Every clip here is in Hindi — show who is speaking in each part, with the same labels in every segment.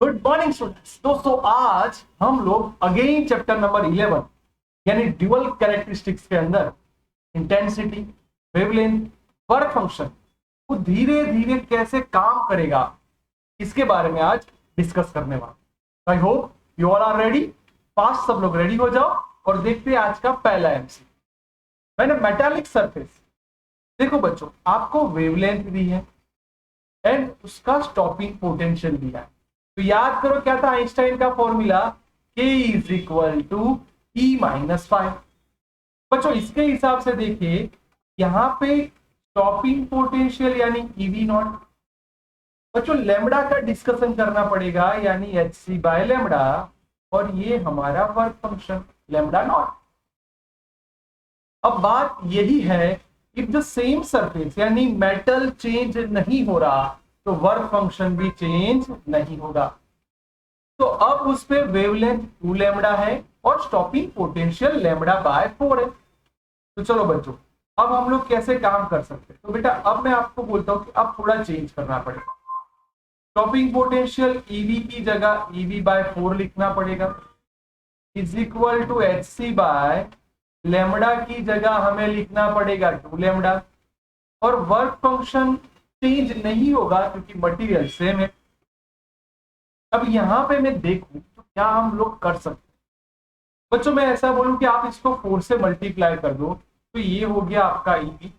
Speaker 1: Good morning students. दोस्तों आज हम लोग अगेन चैप्टर नंबर 11 यानी ड्यूअल कैरेक्टरिस्टिक्स के अंदर इंटेंसिटी, वेवलेंथ, वर्क फंक्शन वो धीरे धीरे कैसे काम करेगा इसके बारे में आज डिस्कस करने वाले। I hope you all are ready. Fast सब लोग रेडी हो जाओ और देखते हैं आज का पहला एमसी। मैंने मेटालिक सरफेस, देखो बच्चों आपको वेवलेंथ दी है एंड उसका स्टॉपिंग पोटेंशियल दिया है। तो याद करो क्या था आइंस्टाइन का formula, K is equal to E-5। बच्चों इसके हिसाब से देखिए यहां पे स्टॉपिंग पोटेंशियल यानी EV नॉट। बच्चों लेमडा का डिस्कशन करना पड़ेगा यानी HC बाय लेमडा, और ये हमारा वर्क फंक्शन लेमडा नॉट। अब बात यही है, इफ द सेम सरफेस यानी मेटल चेंज नहीं हो रहा तो वर्क फंक्शन भी चेंज नहीं होगा। तो अब उस पे वेवलेंथ 2 लैम्डा है और स्टॉपिंग पोटेंशियल लैम्डा बाय 4 है। तो चलो बच्चों अब हम लोग कैसे काम कर सकते हैं। तो बेटा अब मैं आपको बोलता हूं कि अब थोड़ा चेंज करना पड़ेगा। स्टॉपिंग पोटेंशियल ईवी की जगह ईवी बाय 4 लिखना पड़ेगा, is equal to HC by lambda की जगह हमें लिखना पड़ेगा 2 लैम्डा, और वर्क फंक्शन चेंज नहीं होगा क्योंकि मटेरियल सेम है। अब यहां पे मैं देखूं तो क्या हम लोग कर सकते हैं। बच्चों मैं ऐसा बोलूं कि आप इसको 4 से मल्टीप्लाई कर दो तो ये हो गया आपका ईवी,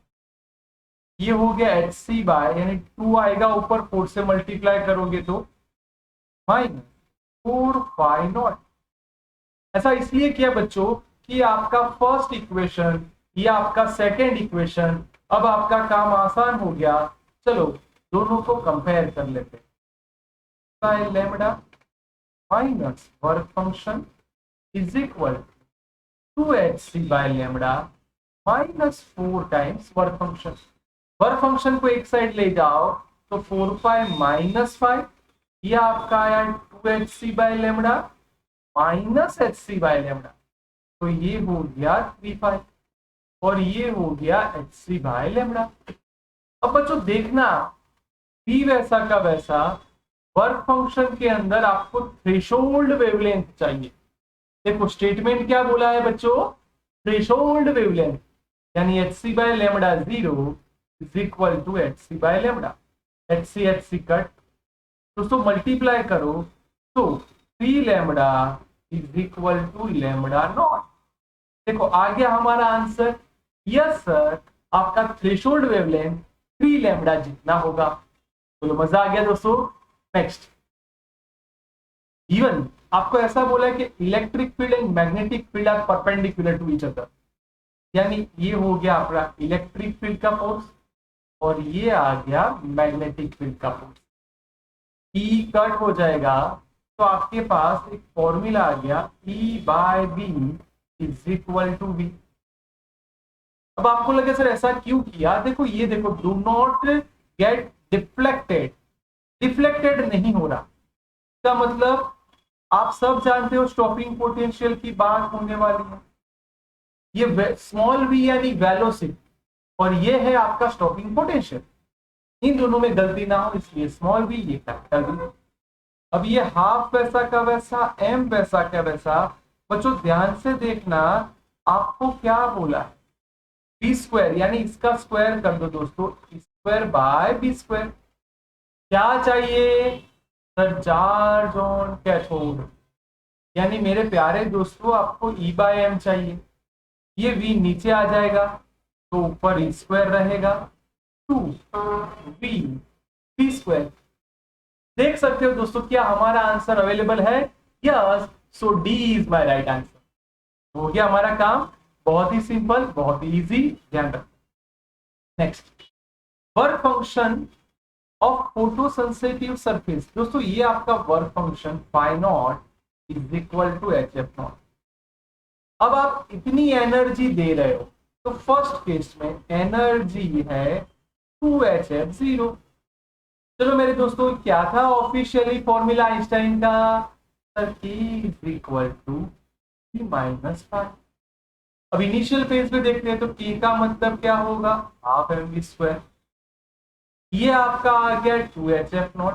Speaker 1: ये हो गया HC बाय यानी 2 आएगा ऊपर, 4 से मल्टीप्लाई करोगे तो -4 φ0। ऐसा इसलिए किया बच्चों कि आपका फर्स्ट इक्वेशन ये आपका सेकेंड इक्वेशन, अब आपका काम आसान हो गया। चलो दोनों को कंपेयर कर लेते हैं। By lambda minus work function is equal to 2HC by lambda -4 times work function. Work function को एक साइड ले जाओ तो 4 φ-5, ये आपका आया 2HC by lambda HC by lambda, तो ये हो गया 3 φ और ये हो गया HC बाय लेमडा। अब बच्चों देखना भी वैसा का वैसा वर्क फंक्शन के अंदर आपको थ्रेशोल्ड वेवलेंथ चाहिए। देखो स्टेटमेंट क्या बोला है बच्चों, थ्रेशोल्ड वेवलेंथ यानी HC by lambda 0 is equal to HC by lambda. HC cut, दोस्तों मल्टीप्लाई करो तो 3 lambda is equal to lambda naught. देखो आ गया हमारा आंसर। यस सर, आपका थ्रेशोल्ड वेवलेंथ 3 लैम्डा जितना होगा। बोलो मजा आ गया दोस्तों। नेक्स्ट, इवन आपको ऐसा बोला है कि electric field and magnetic field are perpendicular to each other, यानी ये हो गया आपका इलेक्ट्रिक फील्ड का फोर्स और ये आ गया मैग्नेटिक फील्ड का फोर्स। ई कट हो जाएगा तो आपके पास एक फॉर्मूला आ गया E by B is equal to V। अब आपको लगे सर ऐसा क्यों किया, देखो ये देखो, do not gate deflected, deflected नहीं हो रहा। इसका मतलब आप सब जानते हो स्टॉपिंग पोटेंशियल की बात होने वाली है। ये स्मॉल v यानी वेलोसिटी और ये है आपका स्टॉपिंग पोटेंशियल, इन दोनों में गलती ना हो इसलिए स्मॉल v, ये कैपिटल V। अब ये हाफ वैसा का वैसा, m वैसा का वैसा। बच्चों ध्यान से देखना, आपको क्या बोला है, बी स्क्वायर यानी इसका स्क्वायर कर दो दोस्तों, स्क्वायर बाय बी स्क्वायर। क्या चाहिए सर, चार्ज ऑन कैथोड, यानी मेरे प्यारे दोस्तों आपको E बाय एम चाहिए। ये V नीचे आ जाएगा तो ऊपर E स्क्वायर रहेगा 2V स्क्वायर। देख सकते हो दोस्तों क्या हमारा आंसर अवेलेबल है, yes. So D is my right answer. हो गया हमारा काम, बहुत ही सिंपल, बहुत ही इजी, ध्यान रखो। Next, work function of photosensitive surface. दोस्तों ये आपका work function φ0 is equal to HF0। अब आप इतनी एनर्जी दे रहे हो तो फर्स्ट केस में एनर्जी है 2HF0। चलो मेरे दोस्तों क्या था ऑफिशियली फॉर्मूला आइंस्टाइन का, K is equal to E-5। अब इनिशियल फेज में देखते हैं तो K का मतलब क्या होगा, हाफ mv स्क्वायर। ये आपका आ गया 2HF0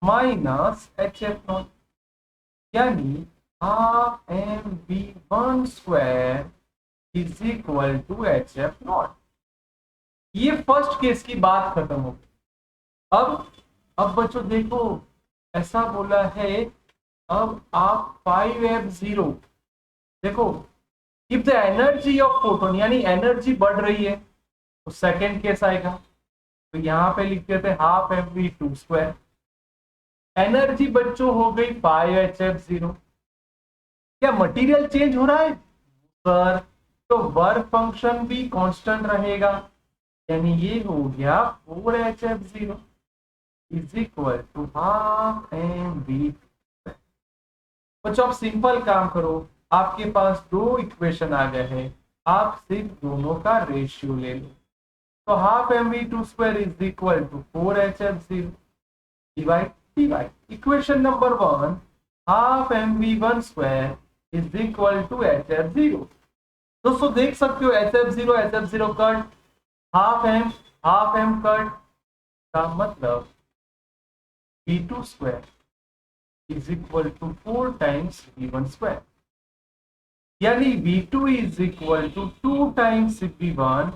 Speaker 1: minus H F naught, यानी half m v one square is equal to H F naught. ये फर्स्ट केस की बात खत्म हो गई। अब बच्चों देखो, ऐसा बोला है, अब आप 5f0 देखो, if the energy of photon, यानी एनर्जी बढ़ रही है, तो सेकेंड केस आएगा। तो यहां पे लिख देते हैं half m v two square. Energy बच्चों हो गई 5hf0। क्या मटेरियल चेंज हो रहा है सर? तो वर्क फंक्शन भी कांस्टेंट रहेगा, यानी ये हो गया 4hf0 is equal to half m v. बच्चों आप सिंपल काम करो, आपके पास दो इक्वेशन आ गए हैं, आप सिर्फ दोनों का रेशियो ले लो। तो half m v two square is equal to 4hf0 divide divide. Equation number 1, half m v one square is equal to hf0। दोस्तों देख सकते हो hf0 cut, half M cut, का मतलब v2 square is equal to 4 times v1 square, यानी v2 is equal to 2 times v1,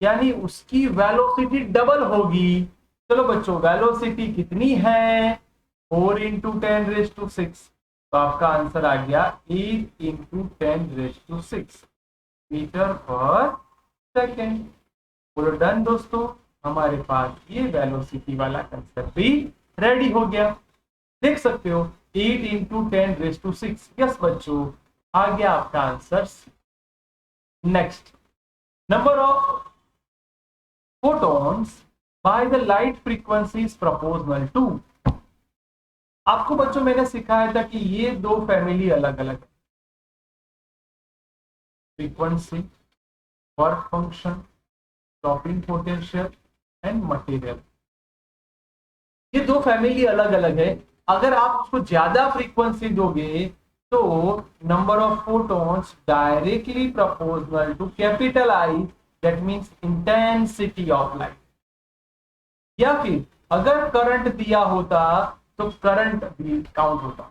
Speaker 1: यानी उसकी वेलोसिटी डबल होगी। चलो बच्चों वेलोसिटी कितनी है? 4 इंटू 10⁶। तो आपका आंसर आ गया 8 इंटू 10⁶ मीटर पर सेकेंड। बोलो डन दोस्तों, हमारे पास ये वेलोसिटी वाला कंसेप्ट भी रेडी हो गया। देख सकते हो 8 इंटू 10⁶। यस बच्चों, आ गया आपका answer. Next, number of photons by the light frequency is proportional to। आपको बच्चों मैंने सिखाया था कि ये दो फैमिली अलग अलग है, frequency, work function, stopping potential and material. ये दो फैमिली अलग अलग है। अगर आप उसको ज्यादा फ्रीक्वेंसी दोगे तो number of photons directly proportional to capital I, that means intensity of light. या फिर अगर करंट दिया होता तो करंट भी काउंट होता,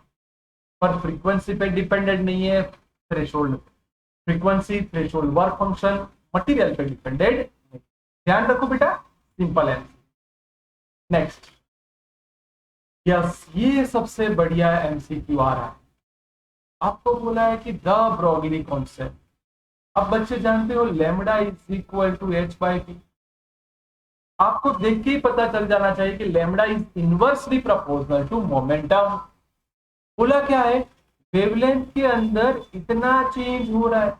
Speaker 1: पर फ्रीक्वेंसी पे डिपेंडेंट नहीं है, threshold, frequency threshold work function material पे डिपेंडेंट। ध्यान रखो बेटा, सिंपल है। नेक्स्ट, यस ये सबसे बढ़िया एमसीक्यू आ रहा है। आपको बोला है कि द ब्रोगली कॉन्सेप्ट। अब बच्चे जानते हो lambda is equal to h by p. आपको देख के ही पता चल जाना चाहिए कि lambda is inversely proportional to momentum. बोला क्या है? वेवलेंथ के अंदर इतना चेंज हो रहा है,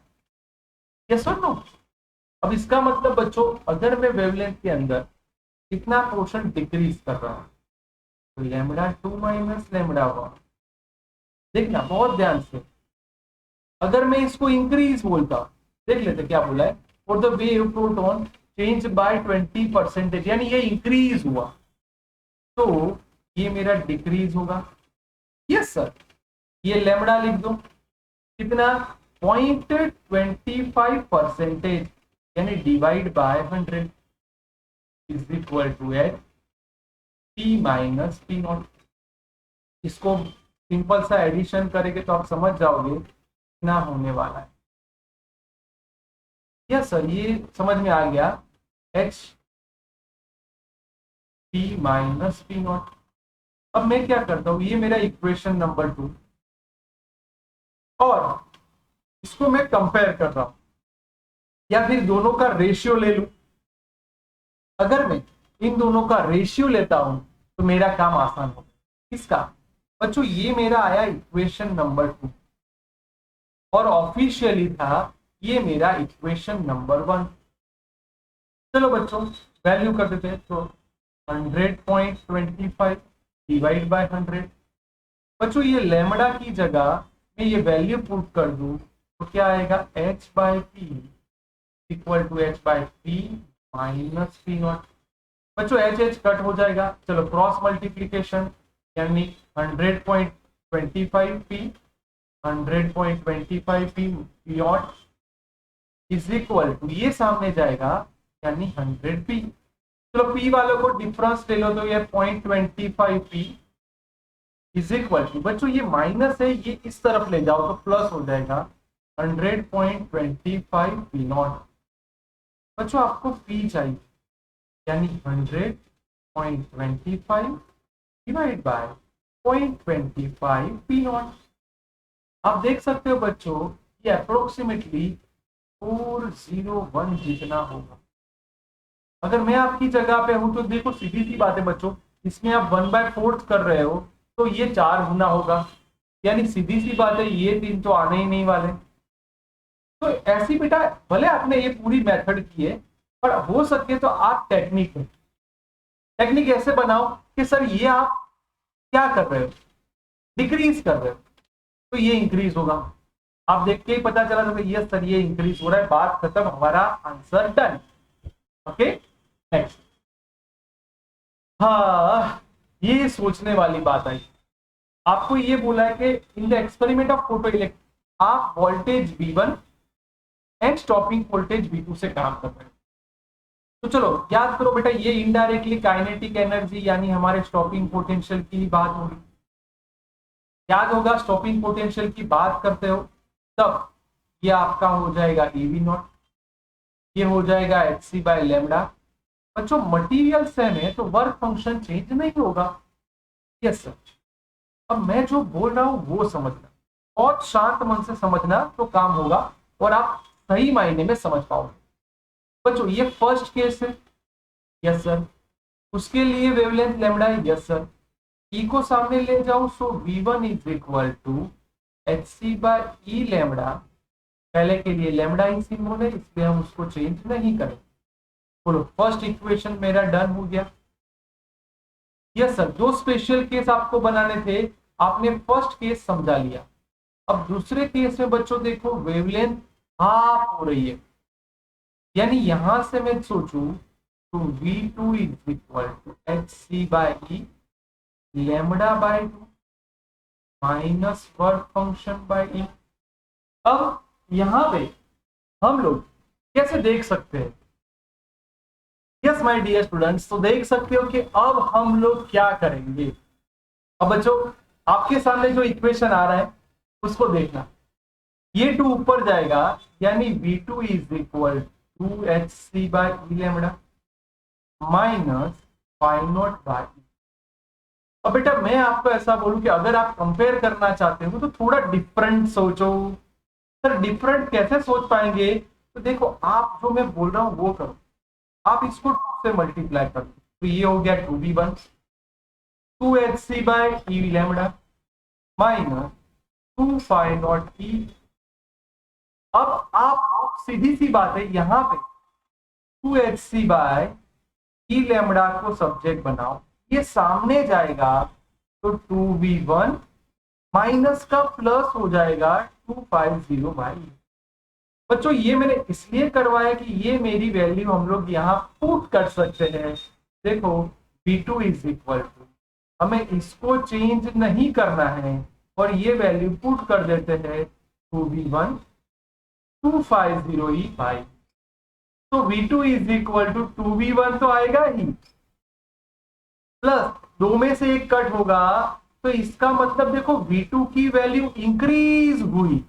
Speaker 1: यस और नो? अब इसका मतलब बच्चों, अगर मैं वेवलेंथ के अंदर इतना पोर्शन डिक्रीज कर रहा हूं तो लैम्डा 2 माइनस लैम्डा 1, देखना बहुत ध्यान से। अगर मैं इसको इंक्रीज बोलता, देख लेते क्या बोला है, for the wave proton change bye 20%, यानी ये इंक्रीज हुआ, तो ये मेरा डिक्रीज होगा। यस सर, ये लैम्डा लिख दो, कितना? 0.25%, यानी divide by 100 is equal to h p minus p naught. इसको सिंपल सा एडिशन करेंगे तो आप समझ जाओगे कितना होने वाला है। यस सर, ये समझ में आ गया, H p minus p not. अब मैं क्या करता हूं, ये मेरा इक्वेशन नंबर 2, और इसको मैं कंपेयर कर रहा हूं, या फिर दोनों का रेशियो ले लूं। अगर मैं इन दोनों का रेशियो लेता हूं तो मेरा काम आसान होगा। किसका बच्चों? ये मेरा आया इक्वेशन नंबर 2, और ऑफिशियली था ये मेरा इक्वेशन नंबर 1। चलो बच्चों वैल्यू कर देते हैं, तो 100.25 डिवाइड बाय 100। बच्चों ये लैम्डा की जगह मैं ये वैल्यू पुट कर दूं तो क्या आएगा? H by p equal to h by p minus p naught. बच्चों एच एच कट हो जाएगा, चलो क्रॉस मल्टीप्लीकेशन, यानी 100.25 p 100.25 p naught is equal to, ये सामने जाएगा यानी 100 पी। चलो पी वालों को डिफरेंस ले लो, तो ये 0.25 पी इज इक्वल टू, बच्चों ये माइनस है, ये इस तरफ ले जाओ तो प्लस हो जाएगा 100.25 पी नॉट। बच्चों आपको पी चाहिए, यानी 100.25 डिवाइड बाय 0.25 पी नॉट। आप देख सकते हो बच्चों ये अप्रोक्सीमेटली 401 जितना होगा। अगर मैं आपकी जगह पे हूं तो देखो सीधी सी बात है बच्चों, इसमें आप 1/4 कर रहे हो तो ये 4 गुना होगा, यानी सीधी सी बात है ये 3 तो आने ही नहीं वाले। तो ऐसी बेटा भले आपने ये पूरी मेथड की है, पर हो सके तो आप टेक्निक ऐसे बनाओ कि सर ये आप क्या कर रहे हो, डिक्रीज कर रहे हो तो ये इंक्रीज होगा। आप देख के ही पता चला था ये सर ये इंक्रीज हो रहा है, बात खत्म, हमारा आंसर डन। Okay next. हाँ ये सोचने वाली बात आई, आपको ये बोला है कि in the experiment of photoelectric आप voltage V1 and stopping voltage V2 से काम कर रहे हैं। तो चलो याद करो बेटा, ये इनडायरेक्टली काइनेटिक एनर्जी यानी हमारे स्टॉपिंग पोटेंशियल की बात होगी। याद होगा स्टॉपिंग पोटेंशियल की बात करते हो तब ये आपका हो जाएगा EV नॉट, ये हो जाएगा hc बाय लैम्डा। बच्चों मटेरियल सेम है तो वर्क फंक्शन चेंज नहीं होगा। Yes sir. अब मैं जो बोल रहा हूं वो समझना, बहुत शांत मन से समझना तो काम होगा और आप सही मायने में समझ पाओगे। बच्चों ये फर्स्ट केस है, यस सर। उसके लिए वेवलेंथ लैम्डा है, यस सर। ई को सामने ले जाओ so V1 is equal to hc by E lambda. पहले के लिए लैम्डा ही सिंबल है इसलिए हम उसको चेंज नहीं करें। बोलो फर्स्ट इक्वेशन मेरा डन हो गया। यस सर, दो स्पेशल केस आपको बनाने थे, आपने फर्स्ट केस समझा लिया। अब दूसरे केस में बच्चों देखो वेवलेंथ हाफ हो रही है, यानी यहां से मैं सोचूं तो V2 is equal to hc by E lambda by 2 minus work function by E. अब यहां पे हम लोग कैसे देख सकते हैं? यस माय डियर स्टूडेंट्स, तो देख सकते हो कि अब हम लोग क्या करेंगे। अब बच्चों आपके सामने जो इक्वेशन आ रहा है उसको देखना, ये 2 ऊपर जाएगा यानी V2 is equal to hc by E lambda minus phi naught by. अब बेटा मैं आपको ऐसा बोलूं कि अगर आप कंपेयर करना चाहते हो तो थोड़ा डिफरेंट सोचो। सर डिफरेंट कैसे सोच पाएंगे? तो देखो आप जो मैं बोल रहा हूं वो करो, आप इसको 2 से मल्टीप्लाई कर दो तो ये हो गया 2V1 2hc by E lambda minus 2 phi naught E. अब आप सीधी सी बात है यहां पे 2hc बाय ई लैम्डा को सब्जेक्ट बनाओ, ये सामने जाएगा तो 2V1 माइनस का प्लस हो जाएगा 250 बाई। बच्चों ये मैंने इसलिए करवाया कि ये मेरी वैल्यू हम लोग यहाँ पुट कर सकते हैं। देखो V2 इज इक्वल टू, हमें इसको चेंज नहीं करना है और ये वैल्यू पुट कर देते हैं 2V1 250 बाई। तो V2 is equal to 2V1 तो आएगा ही, प्लस 2 में से 1 कट होगा तो इसका मतलब देखो V2 की वैल्यू इंक्रीज हुई।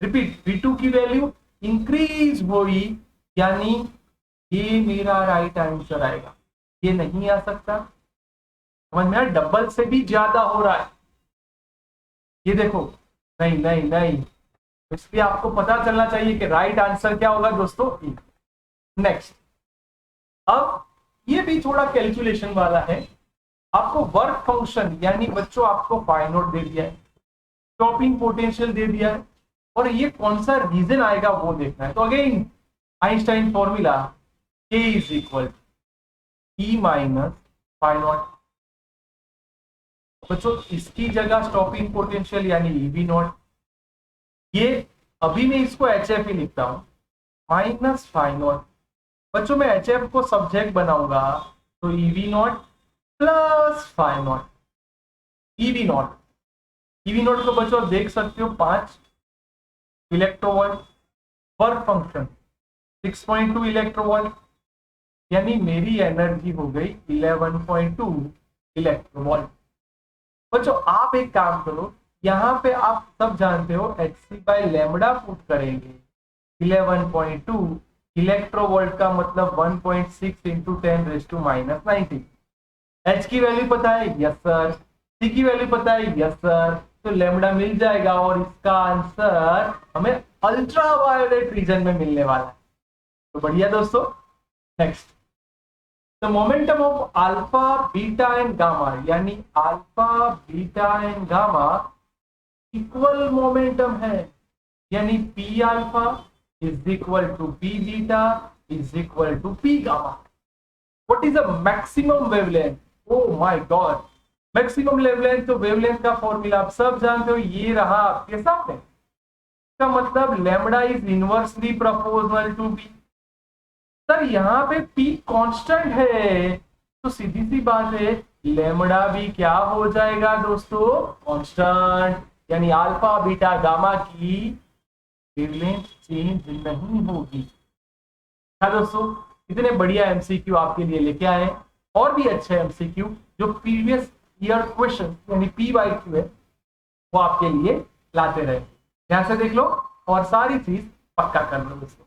Speaker 1: रिपीट, V2 की वैल्यू इंक्रीज हुई, यानी ये मेरा राइट आंसर आएगा। ये नहीं आ सकता, समझ में, डबल से भी ज्यादा हो रहा है। ये देखो नहीं नहीं नहीं, इसलिए आपको पता चलना चाहिए कि राइट आंसर क्या होगा दोस्तों। नेक्स्ट, अब ये भी थोड़ा कैलकुलेशन वाला है। आपको वर्क फंक्शन यानी बच्चों आपको फाई नॉट दे दिया है, स्टॉपिंग पोटेंशियल दे दिया है और ये कौन सा रीजन आएगा वो देखना है। तो again Einstein formula K is equal E minus phi naught. बच्चों इसकी जगह स्टॉपिंग पोटेंशियल यानी EV नॉट, ये अभी मैं इसको HF ही लिखता हूं माइनस फाई नॉट। बच्चों मैं HF को सब्जेक्ट बनाऊंगा तो EV naught plus phi naught. EV naught को बच्चों देख सकते हो 5 इलेक्ट्रोवोल्ट, वर्क फंक्शन 6.2 इलेक्ट्रोवोल्ट, यानी मेरी एनर्जी हो गई 11.2 इलेक्ट्रोवोल्ट। बच्चों आप एक काम करो, यहाँ पे आप सब जानते हो hc/लैम्बडा पुट करेंगे 11.2, इलेक्ट्रोवोल्ट का मतलब 1.6 इंटू 10⁻⁻90। h की वैल्यू पता है? Yes sir. c की वैल्यू पता है? Yes sir. तो लैम्बडा मिल जाएगा और इसका आंसर हमें अल्ट्रा वायोलेट रीजन में मिलने वाला है। तो बढ़िया दोस्तों। Next, the momentum of alpha beta and gamma, यानी alpha beta and gamma equal momentum है, यानी P alpha is equal to P beta is equal to P gamma. What is the maximum wavelength? Oh my God, maximum wavelength, तो वेवलेंथ का फॉर्मूला आप सब जानते हो, ये रहा आपके सामने। इसका मतलब lambda is inversely proportional to P. Sir यहाँ पे P कांस्टेंट है, तो सीधी सी बात है लैम्बडा भी क्या हो जाएगा दोस्तों? कांस्टेंट, यानी अल्फा बीटा गामा की वेवलेंथ चेंज नहीं होगी। हाँ दोस्तों, इतने बढ़िया एमसीक्यू आपके लिए लेके आए हैं, और भी अच्छे एमसीक्यू जो प्रीवियस ईयर क्वेश्चन यानी PYQ है वो आपके लिए लाते रहे। ध्यान से देख लो और सारी चीज पक्का कर लो दोस्तों।